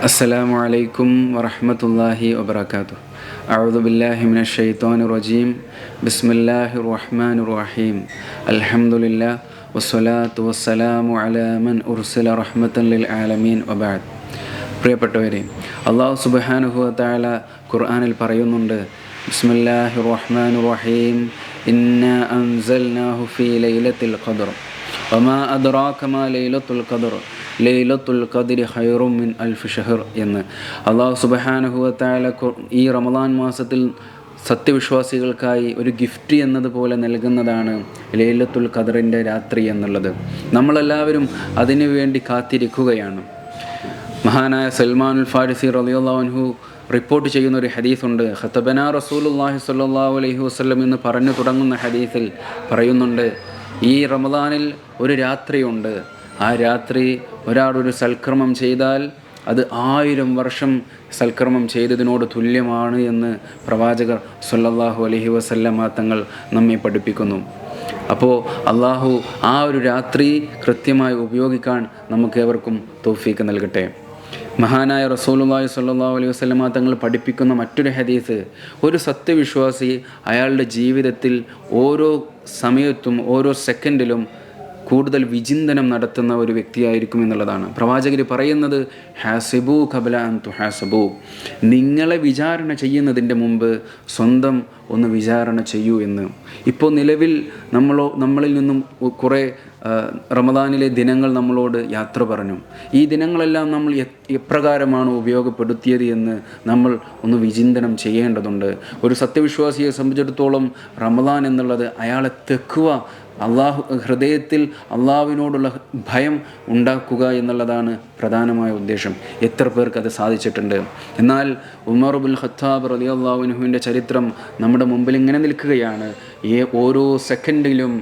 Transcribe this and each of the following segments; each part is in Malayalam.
السلام عليكم ورحمة الله وبركاته. أعوذ بالله من الشيطان الرجيم. بسم الله الرحمن الرحيم. الحمد لله والصلاة والسلام على من أرسل رحمة للعالمين وبعد. പ്രിയപ്പെട്ടവരെ, അല്ലാഹു സുബ്ഹാനഹു വ തആല ഖുർആനിൽ പറയുന്നുണ്ട്, ബിസ്മില്ലാഹിർ റഹ്മാനിർ റഹീം, ഇന്നാ അൻസൽനാഹു ഫീ ലൈലത്തിൽ ഖദ്ർ വമാ അദ്റാക മാ ലൈലത്തുൽ ഖദ്ർ ലൈലത്തുൽ ഖദ്രി ഖൈറും മിൻ അൽഫി ഷഹർ എന്ന് അല്ലാഹു സുബ്ഹാനഹു വ തആല ഈ റമദാൻ മാസത്തിൽ സത്യവിശ്വാസികൾക്കായി ഒരു ഗിഫ്റ്റ് എന്നതുപോലെ നൽകുന്നതാണ് ലൈലത്തുൽ ഖദ്റിൻ്റെ രാത്രി എന്നുള്ളത്. നമ്മളെല്ലാവരും അതിനു വേണ്ടി കാത്തിരിക്കുകയാണ്. മഹാനായ സൽമാനുൽ ഫാരിസി റളിയല്ലാഹു അൻഹു റിപ്പോർട്ട് ചെയ്യുന്ന ഒരു ഹദീസുണ്ട്. ഖതബനാ റസൂലുള്ളാഹി സ്വല്ലല്ലാഹു അലൈഹി വസല്ലം എന്ന് പറഞ്ഞു തുടങ്ങുന്ന ഹദീസിൽ പറയുന്നുണ്ട്, ഈ റമദാനിൽ ഒരു രാത്രിയുണ്ട്. ആ രാത്രി ഒരാളൊരു സൽക്കർമ്മം ചെയ്താൽ അത് 1000 വർഷം സൽക്കർമ്മം ചെയ്തതിനോട് തുല്യമാണ് എന്ന് പ്രവാചകർ സ്വല്ലല്ലാഹു അലൈഹി വസല്ലം തങ്ങൾ നമ്മെ പഠിപ്പിക്കുന്നു. അപ്പോൾ അള്ളാഹു ആ ഒരു രാത്രി കൃത്യമായി ഉപയോഗിക്കാൻ നമുക്കേവർക്കും തൗഫീക്ക് നൽകട്ടെ. മഹാനായ റസൂലുള്ളാഹി സ്വല്ലല്ലാഹു അലൈഹി വസല്ലം തങ്ങൾ പഠിപ്പിക്കുന്ന മറ്റൊരു ഹദീസ്, ഒരു സത്യവിശ്വാസി അയാളുടെ ജീവിതത്തിൽ ഓരോ സമയത്തും ഓരോ സെക്കൻഡിലും കൂടുതൽ വിചിന്തനം നടത്തുന്ന ഒരു വ്യക്തിയായിരിക്കും എന്നുള്ളതാണ്. പ്രവാചകർ പറയുന്നത്, ഹാസിബു ഖബല അൻ തുഹാസബു, നിങ്ങളെ വിചാരണ ചെയ്യുന്നതിൻ്റെ മുമ്പ് സ്വന്തം ഒന്ന് വിചാരണ ചെയ്യൂ എന്ന്. ഇപ്പോൾ നിലവിൽ നമ്മളിൽ നിന്നും കുറേ റമദാനിലെ ദിനങ്ങൾ നമ്മളോട് യാത്ര പറഞ്ഞു. ഈ ദിനങ്ങളെല്ലാം നമ്മൾ എപ്രകാരമാണ് ഉപയോഗപ്പെടുത്തിയത് എന്ന് നമ്മൾ ഒന്ന് വിചിന്തനം ചെയ്യേണ്ടതുണ്ട്. ഒരു സത്യവിശ്വാസിയെ സംബന്ധിച്ചിടത്തോളം റമദാൻ എന്നുള്ളത് അയാളെ തെക്കുവ, ഹൃദയത്തിൽ അള്ളാഹുവിനോടുള്ള ഭയം ഉണ്ടാക്കുക എന്നുള്ളതാണ് പ്രധാനമായ ഉദ്ദേശം. എത്ര പേർക്ക് അത് സാധിച്ചിട്ടുണ്ട്? എന്നാൽ ഉമർ ഇബ്നുൽ ഖത്താബ് റളിയല്ലാഹു അൻഹുവിൻ്റെ ചരിത്രം നമ്മുടെ മുമ്പിൽ ഇങ്ങനെ നിൽക്കുകയാണ്. ഓരോ സെക്കൻഡിലും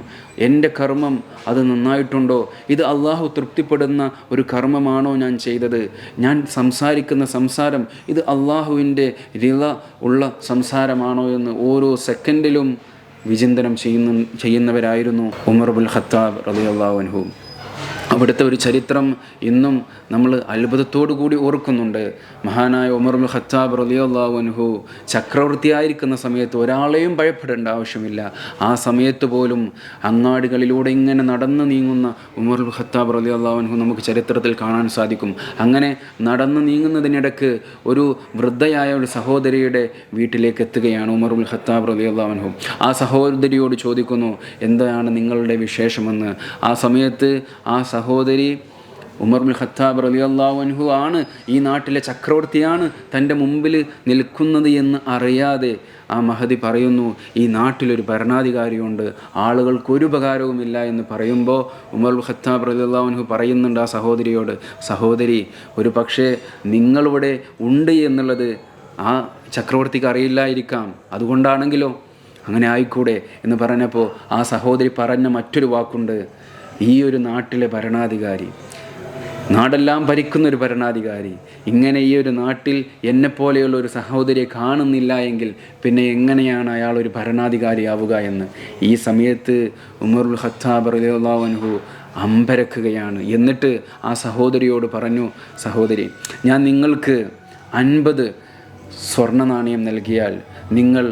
എൻ്റെ കർമ്മം അത് നന്നായിട്ടുണ്ടോ, ഇത് അള്ളാഹു തൃപ്തിപ്പെടുന്ന ഒരു കർമ്മമാണോ ഞാൻ ചെയ്തത്, ഞാൻ സംസാരിക്കുന്ന സംസാരം ഇത് അള്ളാഹുവിൻ്റെ റിള ഉള്ള സംസാരമാണോ എന്ന് ഓരോ സെക്കൻഡിലും വിചിന്തനം ചെയ്യുന്നവരായിരുന്നു ഉമർ ഇബ്നുൽ ഖത്താബ് റളിയല്ലാഹു അൻഹു. അവിടുത്തെ ഒരു ചരിത്രം ഇന്നും നമ്മൾ അത്ഭുതത്തോടു കൂടി ഓർക്കുന്നുണ്ട്. മഹാനായ ഉമർ ഇബ്നുൽ ഖത്താബ് റളിയല്ലാഹു അൻഹു ചക്രവർത്തിയായിരിക്കുന്ന സമയത്ത് ഒരാളെയും ഭയപ്പെടേണ്ട ആവശ്യമില്ല. ആ സമയത്ത് പോലും അങ്ങാടികളിലൂടെ ഇങ്ങനെ നടന്നു നീങ്ങുന്ന ഉമർ ഇബ്നുൽ ഖത്താബ് റളിയല്ലാഹു അൻഹു നമുക്ക് ചരിത്രത്തിൽ കാണാൻ സാധിക്കും. അങ്ങനെ നടന്നു നീങ്ങുന്നതിനിടയ്ക്ക് ഒരു വൃദ്ധയായ ഒരു സഹോദരിയുടെ വീട്ടിലേക്ക് എത്തുകയാണ് ഉമർ ഇബ്നുൽ ഖത്താബ് റളിയല്ലാഹു അൻഹു. ആ സഹോദരിയോട് ചോദിക്കുന്നു, എന്താണ് നിങ്ങളുടെ വിശേഷമെന്ന്. ആ സമയത്ത് ആ സഹോദരി, ഉമർ ഇബ്നുൽ ഖത്താബ് റളിയല്ലാഹു അൻഹു ആണ്, ഈ നാട്ടിലെ ചക്രവർത്തിയാണ് തൻ്റെ മുമ്പിൽ നിൽക്കുന്നത് എന്ന് അറിയാതെ ആ മഹദി പറയുന്നു, ഈ നാട്ടിലൊരു ഭരണാധികാരിയുണ്ട്, ആളുകൾക്ക് ഒരു ഉപകാരവുമില്ല എന്ന് പറയുമ്പോൾ ഉമർ ഇബ്നുൽ ഖത്താബ് റളിയല്ലാഹു അൻഹു പറയുന്നുണ്ട് ആ സഹോദരിയോട്, സഹോദരി, ഒരു പക്ഷേ നിങ്ങളിവിടെ ഉണ്ട് എന്നുള്ളത് ആ ചക്രവർത്തിക്ക് അറിയില്ലായിരിക്കാം, അതുകൊണ്ടാണെങ്കിലോ അങ്ങനെ ആയിക്കൂടെ എന്ന് പറഞ്ഞപ്പോൾ ആ സഹോദരി പറഞ്ഞ മറ്റൊരു വാക്കുണ്ട്, ഈ ഒരു നാട്ടിലെ ഭരണാധികാരി, നാടെല്ലാം ഭരിക്കുന്നൊരു ഭരണാധികാരി, ഇങ്ങനെ ഈ ഒരു നാട്ടിൽ എന്നെപ്പോലെയുള്ള ഒരു സഹോദരിയെ കാണുന്നില്ല എങ്കിൽ പിന്നെ എങ്ങനെയാണ് അയാൾ ഒരു ഭരണാധികാരിയാവുക എന്ന്. ഈ സമയത്ത് ഉമർ ഇബ്നുൽ ഖത്താബ് റളിയല്ലാഹു അൻഹു അമ്പരക്കുകയാണ്. എന്നിട്ട് ആ സഹോദരിയോട് പറഞ്ഞു, സഹോദരി, ഞാൻ നിങ്ങൾക്ക് 50 സ്വർണ്ണ നാണയം നൽകിയാൽ നിങ്ങൾ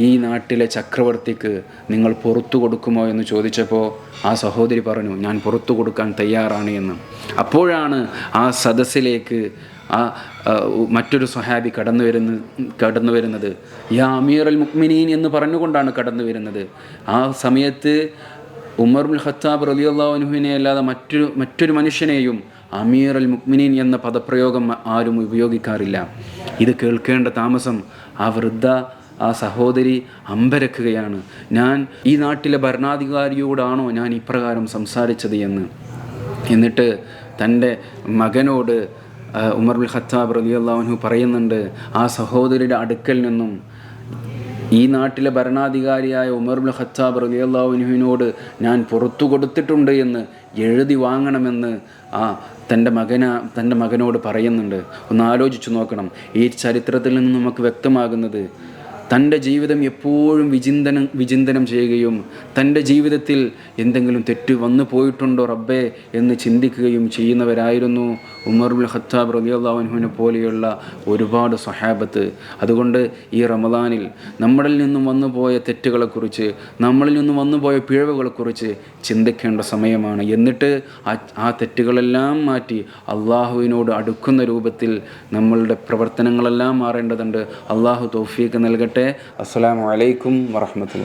ഈ നാട്ടിലെ ചക്രവർത്തിക്ക് നിങ്ങൾ പുറത്തു കൊടുക്കുമോ എന്ന് ചോദിച്ചപ്പോൾ ആ സഹോദരി പറഞ്ഞു, ഞാൻ പുറത്തു കൊടുക്കാൻ തയ്യാറാണ് എന്ന്. അപ്പോഴാണ് ആ സദസ്സിലേക്ക് മറ്റൊരു സ്വഹാബി കടന്നു വരുന്നത്. യാ അമീറുൽ മുഅ്മിനീൻ എന്ന് പറഞ്ഞുകൊണ്ടാണ് കടന്നു വരുന്നത്. ആ സമയത്ത് ഉമർ ഇബ്നുൽ ഖത്താബ് റളിയല്ലാഹു അൻഹുവിനെ അല്ലാതെ മറ്റൊരു മനുഷ്യനെയും അമീറുൽ മുഅ്മിനീൻ എന്ന പദപ്രയോഗം ആരും ഉപയോഗിക്കാറില്ല. ഇത് കേൾക്കേണ്ട താമസം ആ സഹോദരി അമ്പരക്കുകയാണ്, ഞാൻ ഈ നാട്ടിലെ ഭരണാധികാരിയോടാണോ ഞാൻ ഇപ്രകാരം സംസാരിച്ചത് എന്ന്. എന്നിട്ട് തൻ്റെ മകനോട് ഉമർ ഇബ്നുൽ ഖത്താബ് റളിയല്ലാഹു അൻഹു പറയുന്നുണ്ട്, ആ സഹോദരിയുടെ അടുക്കൽ നിന്നും ഈ നാട്ടിലെ ഭരണാധികാരിയായ ഉമർ ഇബ്നുൽ ഖത്താബ് റളിയല്ലാഹു അൻഹുവിനോട് ഞാൻ പുറത്തു കൊടുത്തിട്ടുണ്ട് എന്ന് എഴുതി വാങ്ങണമെന്ന് തൻ്റെ മകനോട് പറയുന്നുണ്ട്. ഒന്ന് ആലോചിച്ചു നോക്കണം. ഈ ചരിത്രത്തിൽ നിന്ന് നമുക്ക് വ്യക്തമാകുന്നത്, തൻ്റെ ജീവിതം എപ്പോഴും വിചിന്തനം ചെയ്യുകയും തൻ്റെ ജീവിതത്തിൽ എന്തെങ്കിലും തെറ്റ് വന്നു പോയിട്ടുണ്ടോ റബ്ബേ എന്ന് ചിന്തിക്കുകയും ചെയ്യുന്നവരായിരുന്നു ഉമർ ഇബ്നുൽ ഖത്താബ് റളിയല്ലാഹു അൻഹുവിനെ പോലെയുള്ള ഒരുപാട് സ്വഹാബത്ത്. അതുകൊണ്ട് ഈ റമദാനിൽ നമ്മളിൽ നിന്നും വന്നുപോയ തെറ്റുകളെക്കുറിച്ച്, നമ്മളിൽ നിന്നും വന്നുപോയ പിഴവുകളെക്കുറിച്ച് ചിന്തിക്കേണ്ട സമയമാണ്. എന്നിട്ട് ആ തെറ്റുകളെല്ലാം മാറ്റി അള്ളാഹുവിനോട് അടുക്കുന്ന രൂപത്തിൽ നമ്മളുടെ പ്രവർത്തനങ്ങളെല്ലാം മാറേണ്ടതുണ്ട്. അള്ളാഹു തൗഫീഖ് നൽകട്ടെ. അസ്സലാമു അലൈക്കും വറഹ്മത്തുള്ളാഹി.